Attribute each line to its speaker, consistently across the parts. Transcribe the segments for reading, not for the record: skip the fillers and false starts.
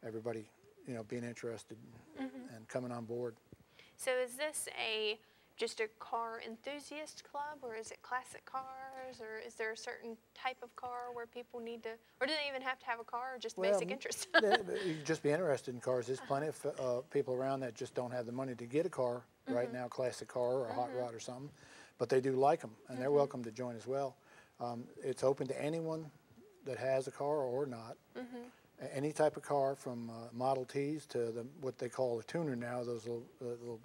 Speaker 1: everybody, being interested and coming on board.
Speaker 2: So is this just a car enthusiast club, or is it classic cars, or is there a certain type of car where people need to, or do they even have to have a car, or just basic interest?
Speaker 1: You just be interested in cars. There's plenty of people around that just don't have the money to get a car right now, classic car or a hot rod or something, but they do like them, and they're welcome to join as well. It's open to anyone that has a car or not. Any type of car, from Model Ts to what they call a tuner now, those little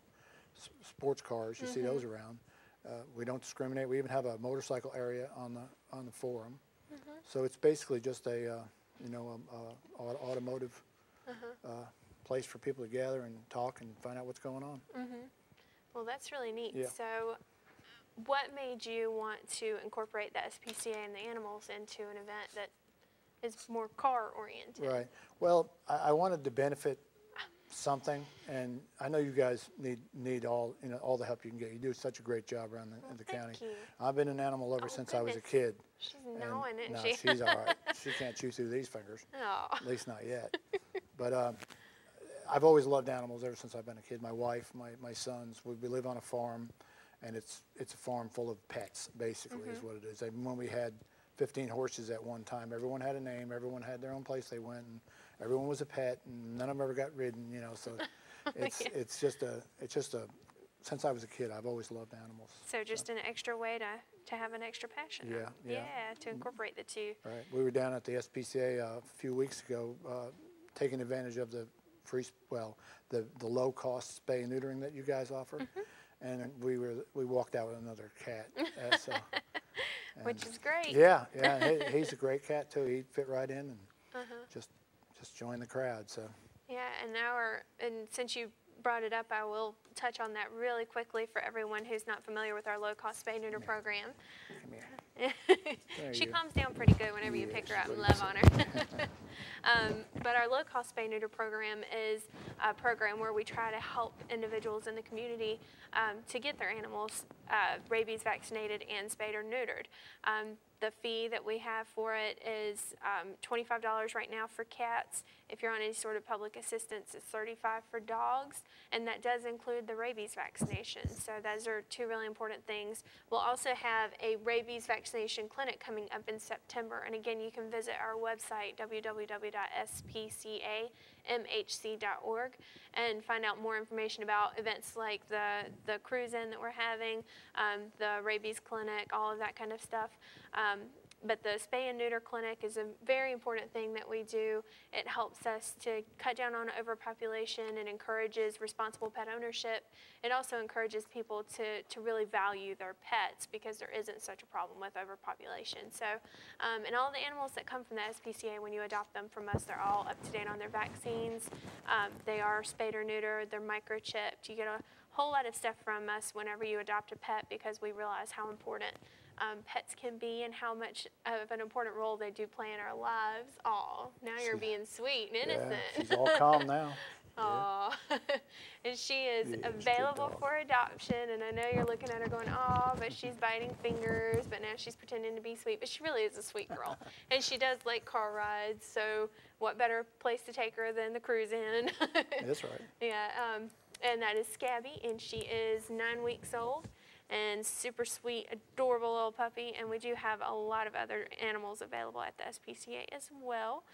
Speaker 1: sports cars. You see those around. We don't discriminate. We even have a motorcycle area on the forum. So it's basically just a automotive place for people to gather and talk and find out what's going on.
Speaker 2: Well, that's really neat.
Speaker 1: Yeah.
Speaker 2: So what made you want to incorporate the SPCA and the animals into an event that is more car oriented?
Speaker 1: Right. Well, I wanted to benefit something, and I know you guys need all the help you can get. You do such a great job around the county.
Speaker 2: Thank you.
Speaker 1: I've been an animal lover since I was a kid.
Speaker 2: She's gnawing, isn't
Speaker 1: no,
Speaker 2: she?
Speaker 1: she's all right. She can't chew through these fingers.
Speaker 2: Oh.
Speaker 1: At least not yet. But I've always loved animals ever since I've been a kid. My wife, my sons, we live on a farm, and it's a farm full of pets, basically, is what it is. When we had 15 horses at one time, everyone had a name, everyone had their own place they went, and everyone was a pet, and none of them ever got ridden, so it's just a since I was a kid, I've always loved animals.
Speaker 2: So just an extra way to have an extra passion.
Speaker 1: Yeah.
Speaker 2: To incorporate the two.
Speaker 1: Right. We were down at the SPCA a few weeks ago, taking advantage of the the low-cost spay and neutering that you guys offer, and we walked out with another cat.
Speaker 2: Which is great.
Speaker 1: Yeah. He's a great cat too. He'd fit right in and just join the crowd. So.
Speaker 2: Yeah, and since you brought it up, I will touch on that really quickly for everyone who's not familiar with our low-cost spay neuter program.
Speaker 1: Come here.
Speaker 2: She calms down pretty good whenever you pick her up and love on her. But our low-cost spay neuter program is a program where we try to help individuals in the community to get their animals rabies vaccinated and spayed or neutered. The fee that we have for it is $25 right now for cats. If you're on any sort of public assistance, it's $35 for dogs, and that does include the rabies vaccination. So those are two really important things. We'll also have a rabies vaccination clinic coming up in September, and again, you can visit our website, www.spcamhc.org, and find out more information about events like the cruise-in that we're having, the rabies clinic, all of that kind of stuff. But the spay and neuter clinic is a very important thing that we do. It helps us to cut down on overpopulation and encourages responsible pet ownership. It also encourages people to really value their pets because there isn't such a problem with overpopulation. So, and all the animals that come from the SPCA, when you adopt them from us, they're all up to date on their vaccines. They are spayed or neutered, they're microchipped. You get a whole lot of stuff from us whenever you adopt a pet because we realize how important pets can be and how much of an important role they do play in our lives. Oh, now you're being sweet and innocent.
Speaker 1: Yeah, she's all calm now.
Speaker 2: Oh, and she is available for adoption, and I know you're looking at her going, oh, but she's biting fingers, but now she's pretending to be sweet, but she really is a sweet girl. And she does like car rides, so what better place to take her than the cruise-in?
Speaker 1: That's right.
Speaker 2: Yeah, and that is Scabby, and she is 9 weeks old. And super sweet, adorable little puppy, and we do have a lot of other animals available at the SPCA as well.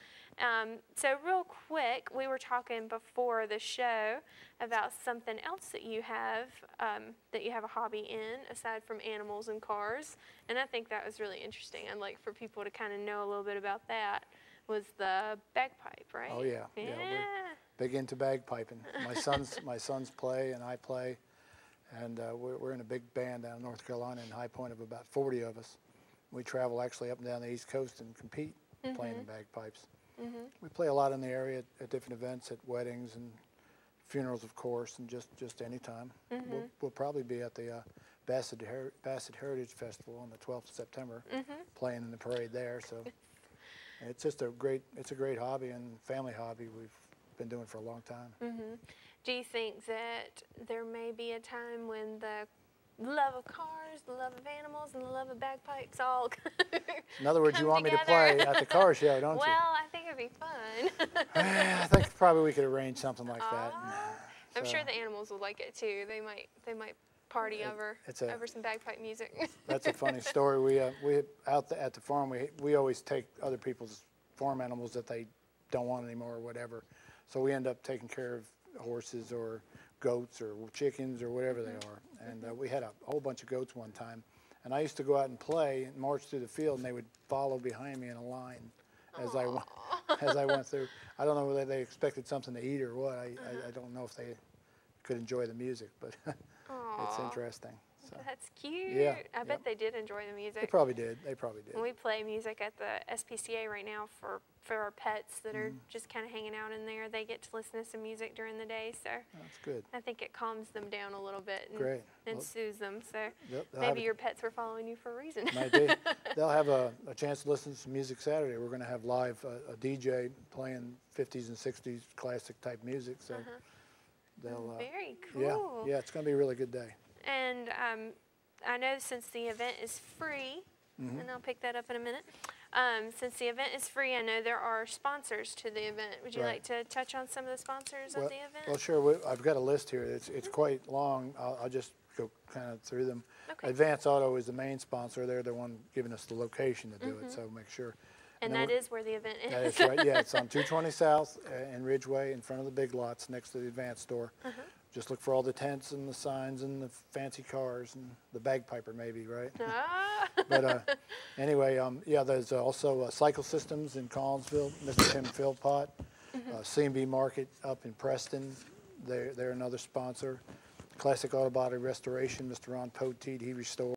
Speaker 2: So real quick, we were talking before the show about something else that you have a hobby in, aside from animals and cars, and I think that was really interesting. I'd like for people to kind of know a little bit about that, was the bagpipe, right?
Speaker 1: Oh yeah, we're big into bagpiping. My sons play and I play. And we're in a big band down in North Carolina in High Point of about 40 of us. We travel actually up and down the East Coast and compete playing the bagpipes. We play a lot in the area at different events, at weddings and funerals, of course, and just any time. We'll probably be at the Bassett Heritage Festival on the 12th of September, playing in the parade there. So it's just a great hobby and family hobby we've been doing for a long time.
Speaker 2: Do you think that there may be a time when the the love of cars, the love of animals, and the love of bagpipes all
Speaker 1: In other words, you
Speaker 2: come
Speaker 1: want me to
Speaker 2: together.
Speaker 1: play at the car show, don't you?
Speaker 2: Well, I think it'd be fun.
Speaker 1: I think probably we could arrange something like that.
Speaker 2: I'm
Speaker 1: So,
Speaker 2: sure the animals will like it too. They might party over some bagpipe music.
Speaker 1: That's a funny story. We out at the farm, we always take other people's farm animals that they don't want anymore or whatever. So we end up taking care of horses or goats or chickens or whatever they are. And we had a whole bunch of goats one time. And I used to go out and play and march through the field, and they would follow behind me in a line as I went through. I don't know whether they expected something to eat or what. I don't know if they could enjoy the music, but it's interesting. So.
Speaker 2: That's cute.
Speaker 1: Yeah,
Speaker 2: I bet they did enjoy the music.
Speaker 1: They probably did. They probably did.
Speaker 2: We play music at the SPCA right now for our pets that are just kind of hanging out in there. They get to listen to some music during the day, so
Speaker 1: that's good.
Speaker 2: I think it calms them down a little bit and soothes them. So maybe your pets were following you for a reason.
Speaker 1: Maybe. They'll have a chance to listen to some music Saturday. We're going to have live a DJ playing 50s and 60s classic type music. So they'll.
Speaker 2: Very cool.
Speaker 1: Yeah, it's going to be a really good day.
Speaker 2: And I know since the event is free, and I'll pick that up in a minute. Since the event is free, I know there are sponsors to the event. Would you like to touch on some of the sponsors of the event?
Speaker 1: Well, sure. I've got a list here. It's quite long. I'll just go kind of through them.
Speaker 2: Okay.
Speaker 1: Advance Auto is the main sponsor. They're the one giving us the location to do it, so make sure.
Speaker 2: And that is where the event is.
Speaker 1: That is right. Yeah, it's on 220 South in Ridgeway in front of the Big Lots next to the Advance store. Just look for all the tents and the signs and the fancy cars and the bagpiper maybe, right? But anyway, yeah, there's also Cycle Systems in Collinsville, Mr. Tim Philpott, C&B Market up in Preston. They're another sponsor. Classic Auto Body Restoration, Mr. Ron Poteet, he restores.